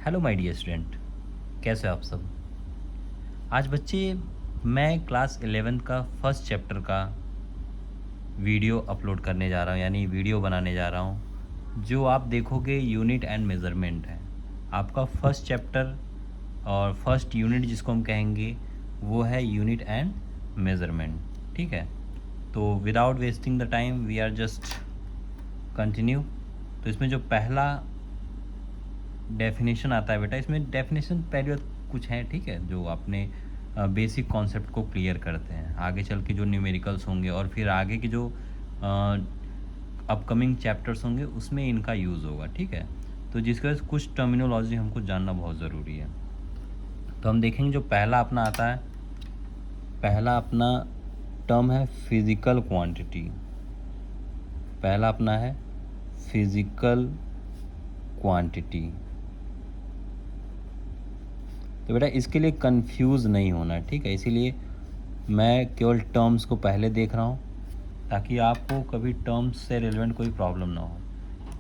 Hello my dear student, कैसे हो आप सब। आज बच्चे मैं क्लास 11 का फर्स्ट चैप्टर का वीडियो अपलोड करने जा रहा हूँ, यानी वीडियो बनाने जा रहा हूँ। जो आप देखोगे यूनिट एंड मेज़रमेंट है। आपका फर्स्ट चैप्टर और फर्स्ट यूनिट जिसको हम कहेंगे वो है यूनिट एंड मेज़रमेंट। ठीक है, तो without wasting the time we are just continue. तो इसमें जो पहला डेफिनेशन आता है बेटा, इसमें डेफिनेशन पहले कुछ है, ठीक है, जो आपने बेसिक कॉन्सेप्ट को क्लियर करते हैं। आगे चल के जो न्यूमेरिकल्स होंगे और फिर आगे के जो अपकमिंग चैप्टर्स होंगे उसमें इनका यूज़ होगा। ठीक है, तो जिसकी वजह से कुछ टर्मिनोलॉजी हमको जानना बहुत ज़रूरी है। तो हम देखेंगे जो पहला अपना आता है, पहला अपना टर्म है फिज़िकल क्वांटिटी। पहला अपना है फिज़िकल क्वांटिटी। तो बेटा इसके लिए कंफ्यूज नहीं होना है, ठीक है, इसीलिए मैं केवल टर्म्स को पहले देख रहा हूँ ताकि आपको कभी टर्म्स से रिलेवेंट कोई प्रॉब्लम ना हो।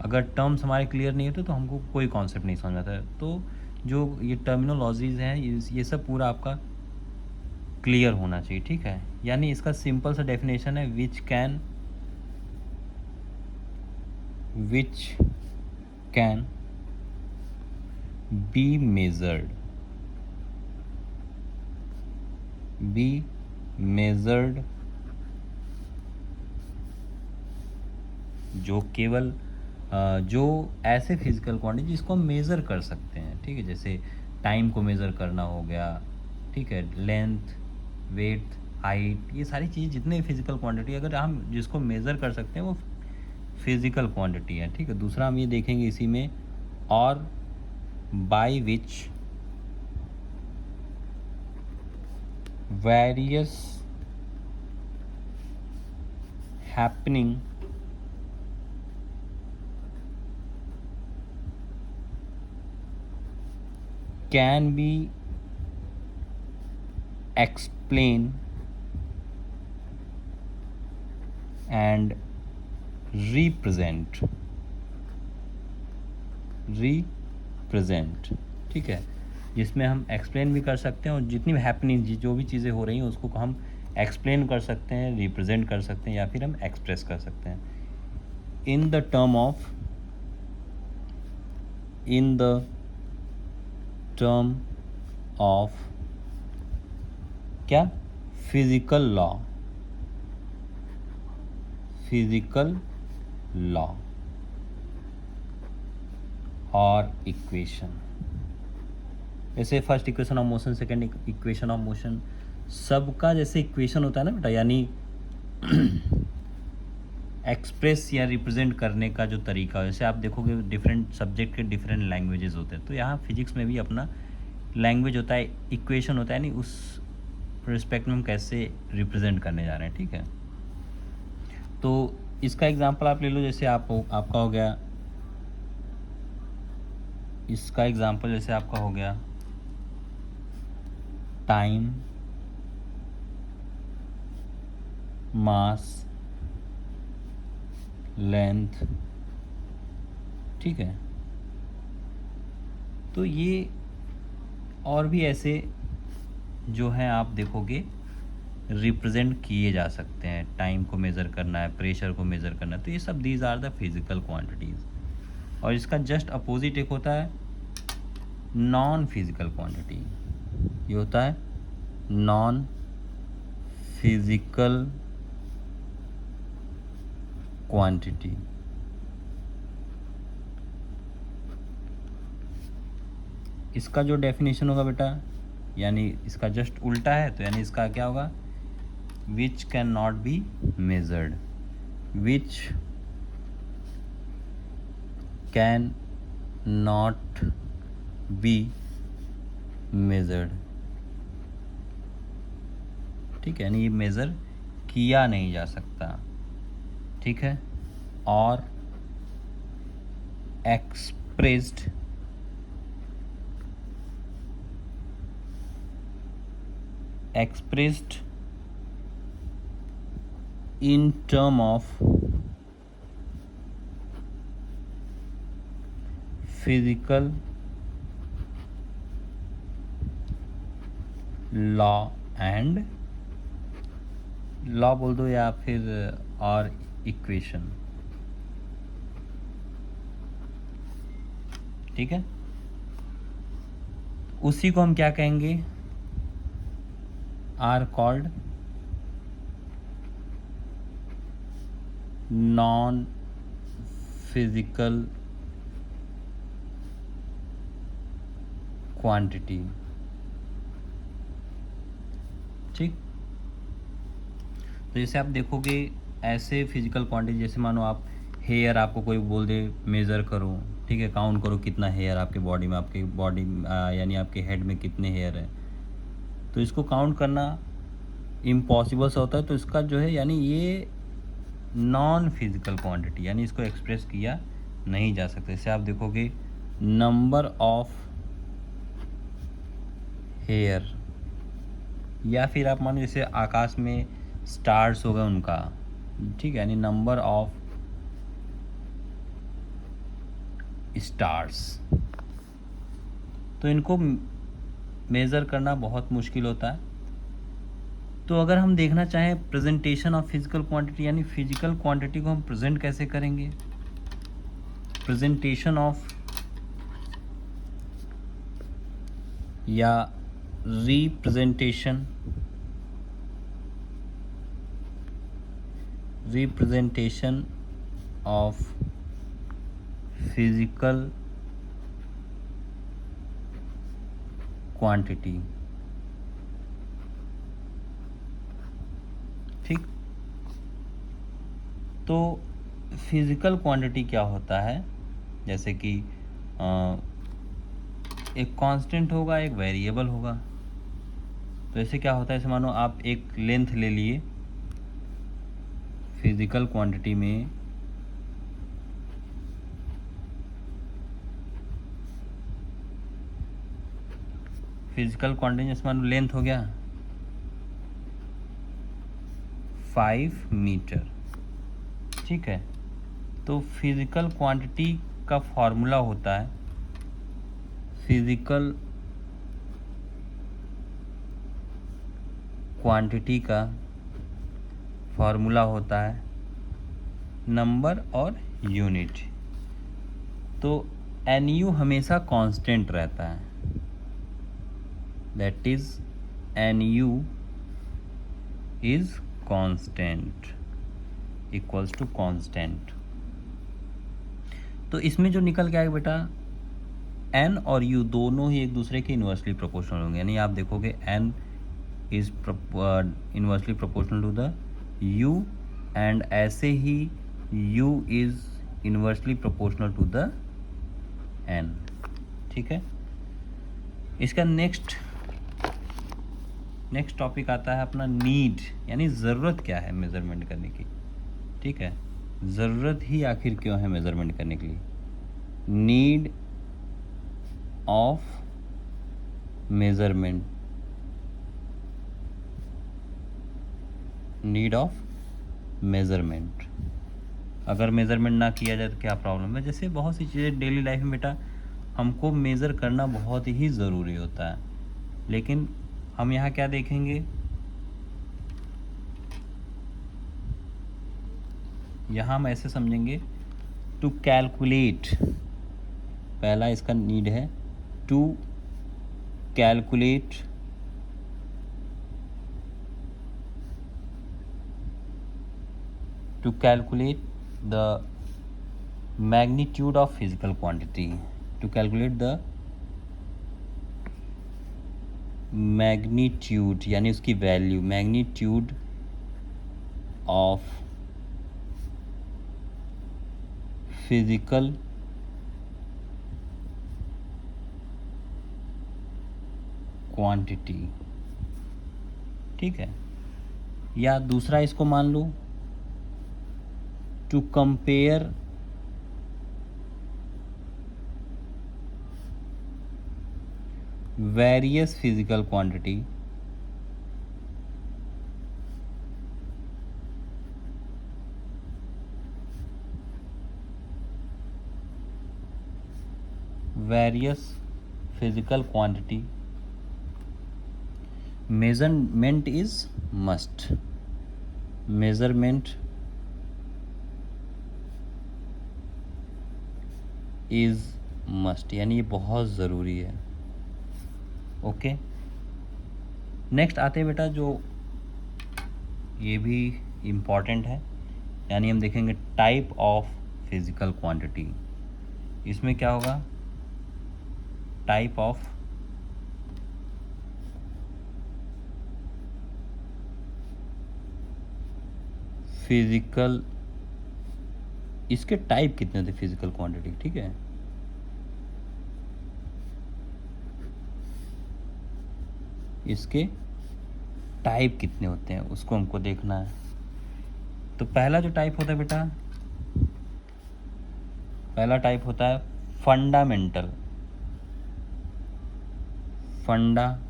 अगर टर्म्स हमारे क्लियर नहीं होते तो हमको कोई कॉन्सेप्ट नहीं समझ आता है। तो जो ये टर्मिनोलॉजीज़ हैं ये सब पूरा आपका क्लियर होना चाहिए। ठीक है, यानी इसका सिंपल सा डेफिनेशन है विच कैन बी मेजर्ड जो केवल जो ऐसे फिजिकल क्वांटिटी जिसको हम मेज़र कर सकते हैं। ठीक है, जैसे टाइम को मेज़र करना हो गया, ठीक है, लेंथ, वेट, हाइट, ये सारी चीज़ जितने फिजिकल क्वांटिटी अगर हम जिसको मेज़र कर सकते हैं वो फिजिकल क्वांटिटी है। ठीक है, दूसरा हम ये देखेंगे इसी में, और by which various happening can be explained and represent। ठीक है, जिसमें हम एक्सप्लेन भी कर सकते हैं और जितनी भी हैपनिंग जो भी चीज़ें हो रही हैं उसको हम एक्सप्लेन कर सकते हैं, रिप्रेजेंट कर सकते हैं या फिर हम एक्सप्रेस कर सकते हैं इन द टर्म ऑफ क्या, फिजिकल लॉ और इक्वेशन। जैसे first equation of motion, second equation of motion, सबका जैसे इक्वेशन होता है ना बेटा, यानी एक्सप्रेस या रिप्रेजेंट करने का जो तरीका, जैसे आप देखोगे डिफरेंट सब्जेक्ट के डिफरेंट लैंग्वेजेस होते हैं, तो यहाँ फिजिक्स में भी अपना लैंग्वेज होता है, इक्वेशन होता है, नहीं उस रिस्पेक्ट में हम कैसे रिप्रेजेंट करने जा रहे हैं। ठीक है, तो इसका एग्जांपल आप ले लो, जैसे आपका हो गया, इसका एग्जांपल जैसे आपका हो गया टाइम, मास, लेंथ। ठीक है, तो ये और भी ऐसे जो हैं आप देखोगे रिप्रेजेंट किए जा सकते हैं। टाइम को मेज़र करना है, प्रेशर को मेज़र करना है, तो ये सब these are the physical quantities. और इसका जस्ट अपोजिट एक होता है नॉन फिजिकल क्वांटिटी। ये होता है नॉन फिजिकल क्वांटिटी। इसका जो डेफिनेशन होगा बेटा, यानी इसका जस्ट उल्टा है, तो यानी इसका क्या होगा, which can not be measured, which can not be measured. ठीक है, यानी ये मेज़र किया नहीं जा सकता। ठीक है, और expressed in term of physical law and law बोल दो या फिर और इक्वेशन, ठीक है। उसी को हम क्या कहेंगे, are called non physical quantity, ठीक। तो जैसे आप देखोगे ऐसे फिजिकल क्वांटिटी, जैसे मानो आप हेयर, आपको कोई बोल दे मेज़र करो, ठीक है, काउंट करो कितना हेयर आपके बॉडी में, आपके बॉडी यानी आपके हेड में कितने हेयर है, तो इसको काउंट करना इम्पॉसिबल सा होता है। तो इसका जो है यानी ये नॉन फिजिकल क्वांटिटी, यानी इसको एक्सप्रेस किया नहीं जा सकता। जैसे आप देखोगे नंबर ऑफ हेयर, या फिर आप मानो जैसे आकाश में स्टार्स हो गए उनका, ठीक है, यानी नंबर ऑफ स्टार्स, तो इनको मेज़र करना बहुत मुश्किल होता है। तो अगर हम देखना चाहें प्रेजेंटेशन ऑफ फिजिकल क्वांटिटी, यानी फिजिकल क्वांटिटी को हम प्रेजेंट कैसे करेंगे, प्रेजेंटेशन ऑफ या रिप्रेजेंटेशन ऑफ फिजिकल क्वांटिटी, ठीक। तो फिजिकल क्वांटिटी क्या होता है, जैसे कि एक कांस्टेंट होगा, एक वेरिएबल होगा। तो ऐसे क्या होता है, जैसे मानो आप एक लेंथ ले लिए, फिजिकल क्वांटिटी में जैसे मानो लेंथ हो गया 5 मीटर, ठीक है। तो फिजिकल क्वांटिटी का फॉर्मूला होता है, फिजिकल क्वांटिटी का फॉर्मूला होता है नंबर और यूनिट। तो NU हमेशा कांस्टेंट रहता है, that is NU is constant, equals to constant. तो इसमें जो निकल के आएगा बेटा, N और U दोनों ही एक दूसरे के इन्वर्सली प्रोपोर्शनल होंगे, यानी आप देखोगे N is inversely proportional to the U, and ऐसे ही U is inversely proportional to the N, ठीक है। इसका नेक्स्ट टॉपिक आता है अपना नीड, यानी ज़रूरत क्या है मेज़रमेंट करने की, ठीक है। ज़रूरत ही आखिर क्यों है मेज़रमेंट करने के लिए, need of measurement, need of measurement. अगर मेज़रमेंट ना किया जाए तो क्या प्रॉब्लम है, जैसे बहुत सी चीज़ें डेली लाइफ में बेटा हमको मेज़र करना बहुत ही ज़रूरी होता है, लेकिन हम यहाँ क्या देखेंगे, यहाँ हम ऐसे समझेंगे टू कैलकुलेट, पहला इसका नीड है to calculate the magnitude of physical quantity, to calculate the magnitude यानी उसकी value, magnitude of physical quantity, ठीक है। या दूसरा इसको मान लो to compare various physical quantity, various physical quantity measurement is must, measurement is must, यानी ये बहुत ज़रूरी है। ओके, नेक्स्ट आते हैं बेटा जो ये भी इम्पॉर्टेंट है, यानी हम देखेंगे टाइप ऑफ फिजिकल क्वांटिटी। इसमें क्या होगा, टाइप ऑफ फिजिकल, इसके टाइप कितने थे फिजिकल क्वांटिटी, ठीक है। इसके टाइप कितने होते हैं उसको हमको देखना है। तो पहला जो टाइप होता है बेटा, पहला टाइप होता है फंडामेंटल, फंडामेंटल।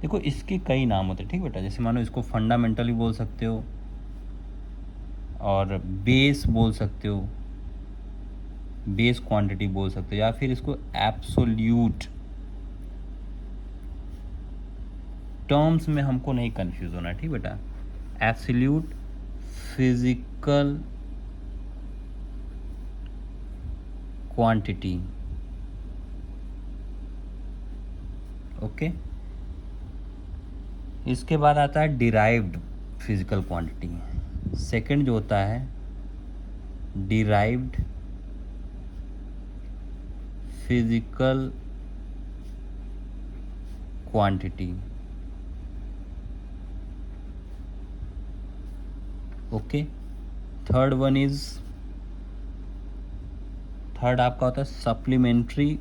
देखो इसके कई नाम होते हैं, ठीक बेटा, जैसे मानो इसको फंडामेंटल भी बोल सकते हो और बेस बोल सकते हो, बेस क्वांटिटी बोल सकते हो, या फिर इसको एब्सोल्यूट। टर्म्स में हमको नहीं कंफ्यूज होना है, ठीक बेटा। Absolute physical quantity, okay. इसके बाद आता है डिराइव्ड फिजिकल क्वांटिटी। सेकंड जो होता है derived physical quantity, okay. Third one is, third आपका होता है supplementary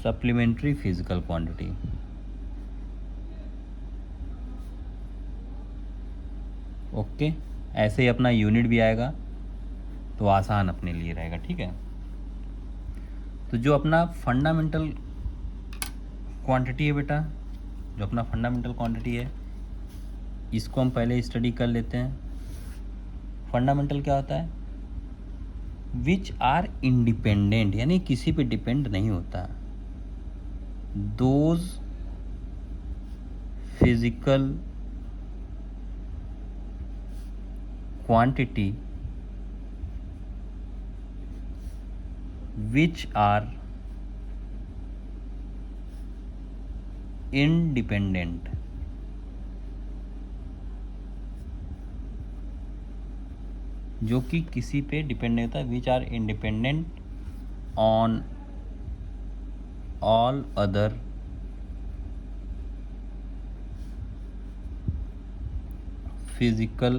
supplementary physical quantity, okay. ऐसे ही अपना यूनिट भी आएगा तो आसान अपने लिए रहेगा, ठीक है। तो जो अपना फंडामेंटल क्वांटिटी है बेटा, जो अपना फंडामेंटल क्वांटिटी है, इसको हम पहले स्टडी कर लेते हैं। फंडामेंटल क्या होता है, विच आर इंडिपेंडेंट, यानी किसी पे डिपेंड नहीं होता। Those physical quantity which are independent, जो कि किसी पे डिपेंड नहीं होता, which are independent on all other physical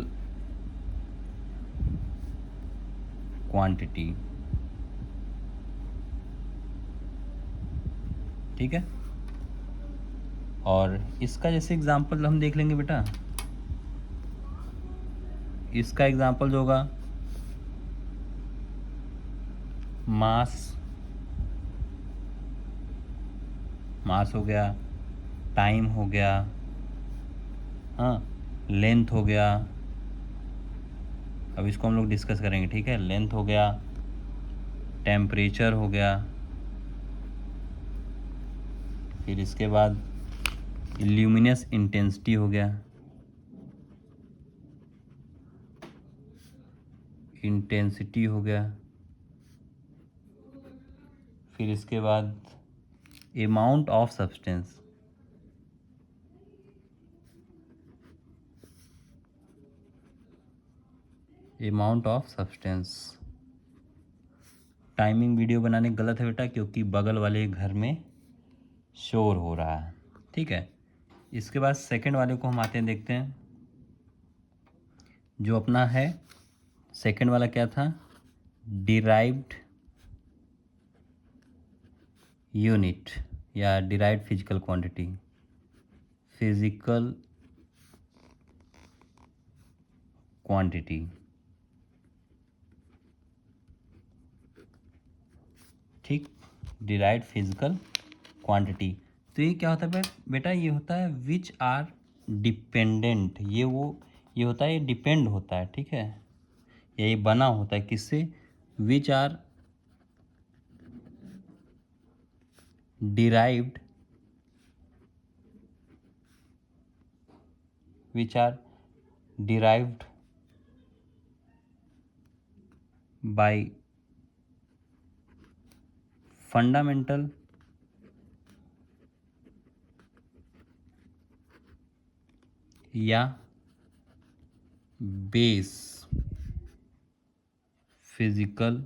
quantity, ठीक है। और इसका जैसे एग्जांपल हम देख लेंगे बेटा, इसका एग्जांपल जो होगा मास, मास हो गया, टाइम हो गया, हाँ, लेंथ हो गया। अब इसको हम लोग डिस्कस करेंगे, ठीक है। लेंथ हो गया, टेम्परेचर हो गया, फिर इसके बाद ल्यूमिनस इंटेंसिटी हो गया, इंटेंसिटी हो गया, फिर इसके बाद amount of substance, amount of substance. Timing video बनाने गलत है बेटा, क्योंकि बगल वाले घर में शोर हो रहा है, ठीक है। इसके बाद सेकंड वाले को हम आते हैं, देखते हैं। जो अपना है सेकंड वाला क्या था, डिराइव्ड यूनिट या derived physical quantity, physical quantity, ठीक। डिराइव्ड फिजिकल क्वांटिटी, तो ये क्या होता है बेटा, ये होता है विच आर डिपेंडेंट, ये होता है, ये डिपेंड होता है, ठीक है। या ये बना होता है किससे, which are derived by fundamental या बेस फिजिकल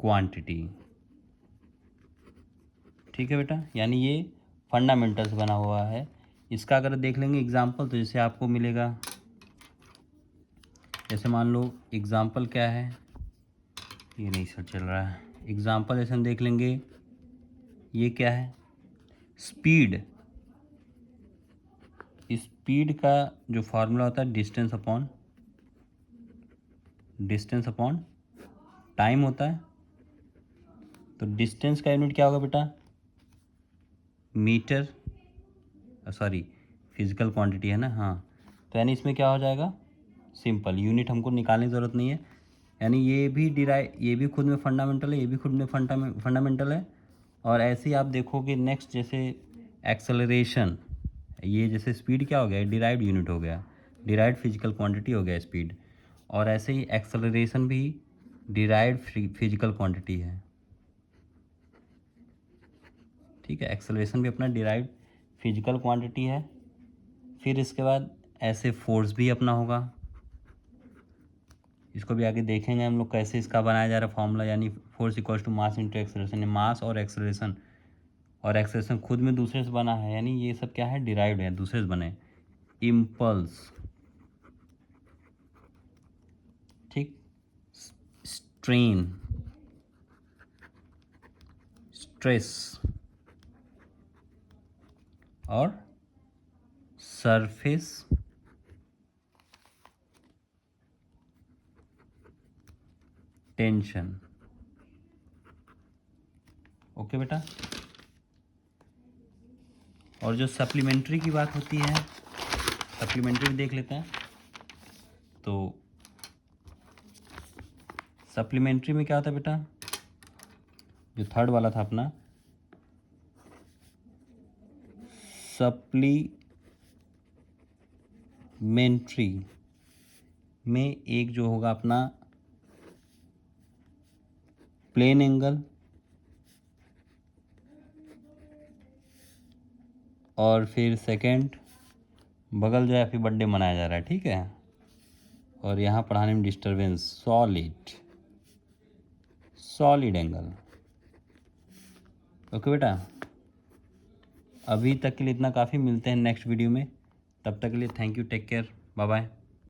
क्वांटिटी। ठीक है बेटा, यानी ये फंडामेंटल्स बना हुआ है। इसका अगर देख लेंगे एग्जाम्पल, तो जैसे आपको मिलेगा, जैसे मान लो एग्जाम्पल क्या है, ये नहीं सर चल रहा है। एग्जाम्पल जैसे हम देख लेंगे, ये क्या है, स्पीड। स्पीड का जो फार्मूला होता है डिस्टेंस अपॉन टाइम होता है। तो डिस्टेंस का यूनिट क्या होगा बेटा, मीटर, सॉरी फिजिकल क्वांटिटी है ना, हाँ। तो यानी इसमें क्या हो जाएगा, सिंपल, यूनिट हमको निकालने की ज़रूरत नहीं है। यानी ये भी खुद में फंडामेंटल है, ये भी खुद में फंडामेंटल है। और ऐसे ही आप देखोगे नेक्स्ट, जैसे एक्सेलरेशन, ये जैसे स्पीड क्या हो गया, डिराइव्ड यूनिट हो गया, डिराइव्ड फिजिकल क्वांटिटी हो गया स्पीड। और ऐसे ही एक्सेलरेशन भी डिराइव्ड फिजिकल क्वांटिटी है। ठीक है, एक्सेलरेशन भी अपना डिराइव्ड फिजिकल क्वांटिटी है। फिर इसके बाद ऐसे फोर्स भी अपना होगा, इसको भी आगे देखेंगे हम लोग कैसे इसका बनाया जा रहा है फॉर्मूला। यानी force equals to mass into acceleration, mass और एक्सेलरेशन खुद में दूसरे से बना है, यानी ये सब क्या है, डिराइव्ड है, दूसरे से बने। इम्पल्स, ठीक, स्ट्रेन, स्ट्रेस और सरफेस टेंशन। ओके बेटा। और जो सप्लीमेंट्री की बात होती है, सप्लीमेंट्री देख लेते हैं। तो सप्लीमेंट्री में क्या होता है बेटा, जो थर्ड वाला था अपना, सप्लीमेंट्री में एक जो होगा अपना प्लेन एंगल, और फिर सेकंड बगल जो है फिर बर्थडे मनाया जा रहा है, ठीक है। और यहाँ पढ़ाने में डिस्टरबेंस, सॉलिड एंगल। ओके बेटा, अभी तक के लिए इतना काफ़ी, मिलते हैं नेक्स्ट वीडियो में। तब तक के लिए thank you, take care, bye bye.